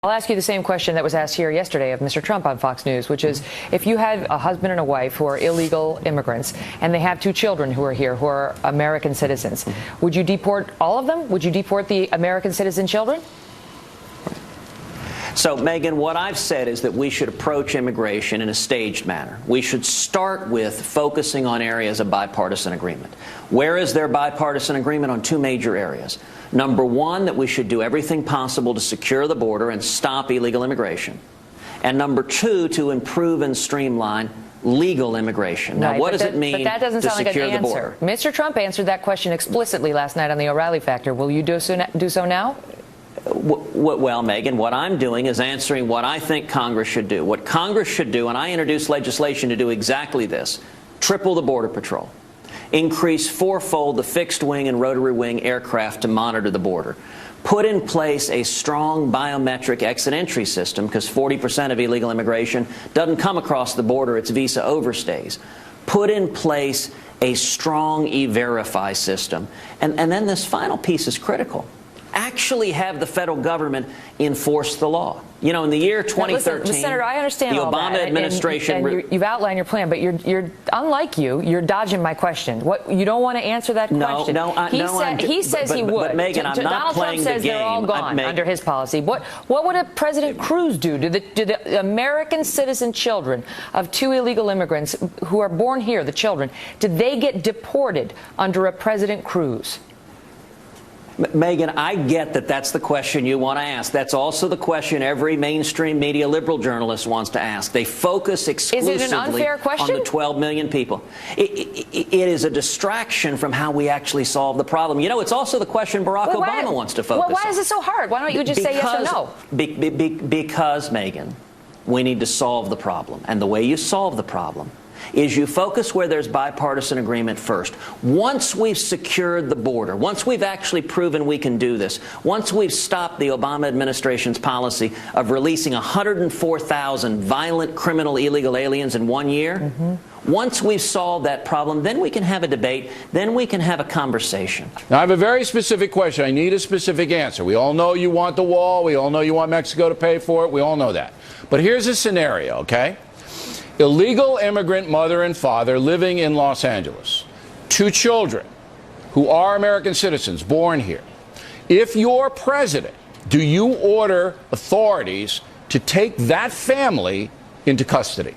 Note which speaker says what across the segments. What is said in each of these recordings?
Speaker 1: I'll ask you the same question that was asked here yesterday of Mr. Trump on Fox News, which is, if you had a husband and a wife who are illegal immigrants and they have two children who are here, who are American citizens, would you deport all of them? Would you deport the American citizen children?
Speaker 2: So, Megan, what I've said is that we should approach immigration in a staged manner. We should start with focusing on areas of bipartisan agreement. Where is there bipartisan agreement? On two major areas. Number one, that we should do everything possible to secure the border and stop illegal immigration. And number two, to improve and streamline legal immigration. Now, what does it mean to secure the border? But that doesn't sound like an answer. Mr.
Speaker 1: Trump answered that question explicitly last night on the O'Reilly Factor. Will you do so now?
Speaker 2: Well, Megan, what I'm doing is answering what I think Congress should do. What Congress should do, and I introduced legislation to do exactly this: triple the Border Patrol, increase fourfold the fixed-wing and rotary-wing aircraft to monitor the border, put in place a strong biometric exit-entry system, because 40% of illegal immigration doesn't come across the border, it's visa overstays. Put in place a strong E-Verify system. And then this final piece is critical. Actually have the federal government enforce the law. You know, in the year 2013,
Speaker 1: listen, Senator, I understand
Speaker 2: the
Speaker 1: all
Speaker 2: Obama
Speaker 1: that,
Speaker 2: administration...
Speaker 1: and you've outlined your plan, but you're unlike you're dodging my question. What, you don't want to answer that question? He says he would.
Speaker 2: But Megan, I'm not playing the game.
Speaker 1: Donald Trump says they're all gone under his policy. What would President Cruz do? Do the American citizen children of two illegal immigrants who are born here, the children, did they get deported under a President Cruz?
Speaker 2: Megan, I get that that's the question you want to ask. That's also the question every mainstream media liberal journalist wants to ask. They focus exclusively on the 12 million people. It is a distraction from how we actually solve the problem. You know, it's also the question Barack Obama wants to focus on.
Speaker 1: Why is it so hard? Why don't you just say yes or no?
Speaker 2: Because, Megan, we need to solve the problem. And the way you solve the problem is you focus where there's bipartisan agreement first. Once we've secured the border, once we've actually proven we can do this, once we've stopped the Obama administration's policy of releasing 104,000 violent criminal illegal aliens in 1 year, once we've solved that problem, then we can have a debate, then we can have a conversation.
Speaker 3: Now, I have a very specific question. I need a specific answer. We all know you want the wall. We all know you want Mexico to pay for it. We all know that. But here's a scenario, okay? Illegal immigrant mother and father living in Los Angeles. Two children who are American citizens born here. If you're president, do you order authorities to take that family into custody?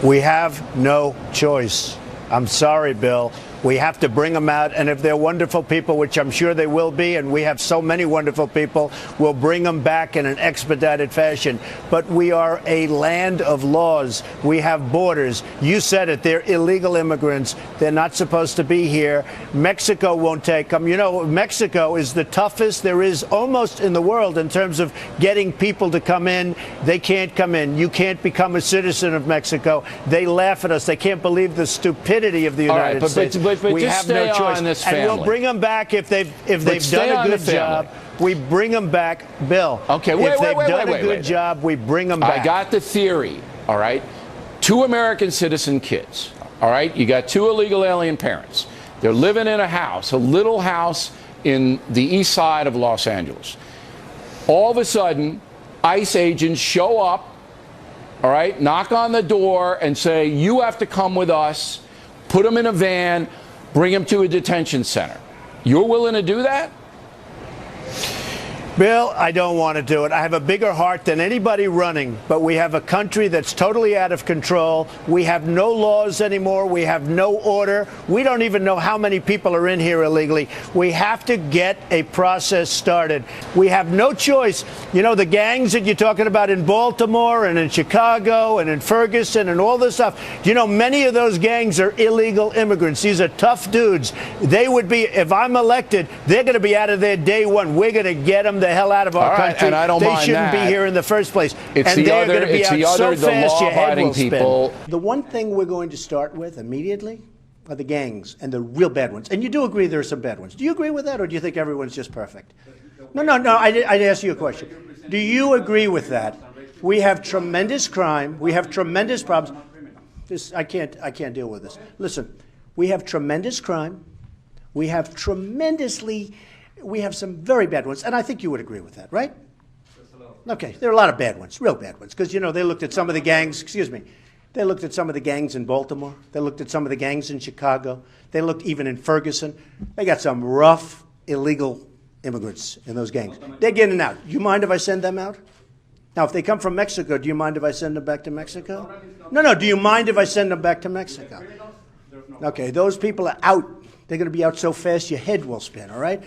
Speaker 4: We have no choice. I'm sorry, Bill. We have to bring them out, and if they're wonderful people, which I'm sure they will be, and we have so many wonderful people, we'll bring them back in an expedited fashion. But we are a land of laws. We have borders. You said it. They're illegal immigrants. They're not supposed to be here. Mexico won't take them. You know, Mexico is the toughest there is almost in the world in terms of getting people to come in. They can't come in. You can't become a citizen of Mexico. They laugh at us. They can't believe the stupidity of the United States.
Speaker 3: But
Speaker 4: we have no choice, and we'll bring them back if they've done a good job. We bring them back, Bill.
Speaker 3: Okay,
Speaker 4: if they've done a good job, we bring them back.
Speaker 3: I got the theory. All right, two American citizen kids. All right, you got two illegal alien parents. They're living in a house, a little house in the east side of Los Angeles. All of a sudden, ICE agents show up. All right, knock on the door and say, "You have to come with us." Put them in a van, bring them to a detention center. You're willing to do that?
Speaker 4: Bill, I don't want to do it. I have a bigger heart than anybody running, but we have a country that's totally out of control. We have no laws anymore. We have no order. We don't even know how many people are in here illegally. We have to get a process started. We have no choice. You know, the gangs that you're talking about in Baltimore and in Chicago and in Ferguson and all this stuff, you know, many of those gangs are illegal immigrants. These are tough dudes. They would be, if I'm elected, they're going to be out of there day one. We're going to get them the hell out of our country.
Speaker 3: And I don't mind
Speaker 4: they shouldn't
Speaker 3: that.
Speaker 4: be here in the first place.
Speaker 3: It's
Speaker 4: and
Speaker 3: the
Speaker 4: they're
Speaker 3: other,
Speaker 4: going to be
Speaker 3: it's
Speaker 4: out
Speaker 3: the other,
Speaker 4: so fast your head will
Speaker 3: people.
Speaker 4: spin. The one thing we're going to start with immediately are the gangs and the real bad ones. And you do agree there are some bad ones. Do you agree with that, or do you think everyone's just perfect? No. I'd ask you a question. Do you agree with that? We have tremendous crime. We have tremendous problems. I can't deal with this. Listen, we have tremendous crime. We have some very bad ones, and I think you would agree with that, right? Okay, there are a lot of bad ones, real bad ones, because, you know, they looked at some of the gangs, excuse me, they looked at some of the gangs in Baltimore. They looked at some of the gangs in Chicago. They looked even in Ferguson. They got some rough, illegal immigrants in those gangs. They're getting out. Do you mind if I send them out? Now, if they come from Mexico, do you mind if I send them back to Mexico? No, do you mind if I send them back to Mexico? Okay, those people are out. They're going to be out so fast your head will spin, all right?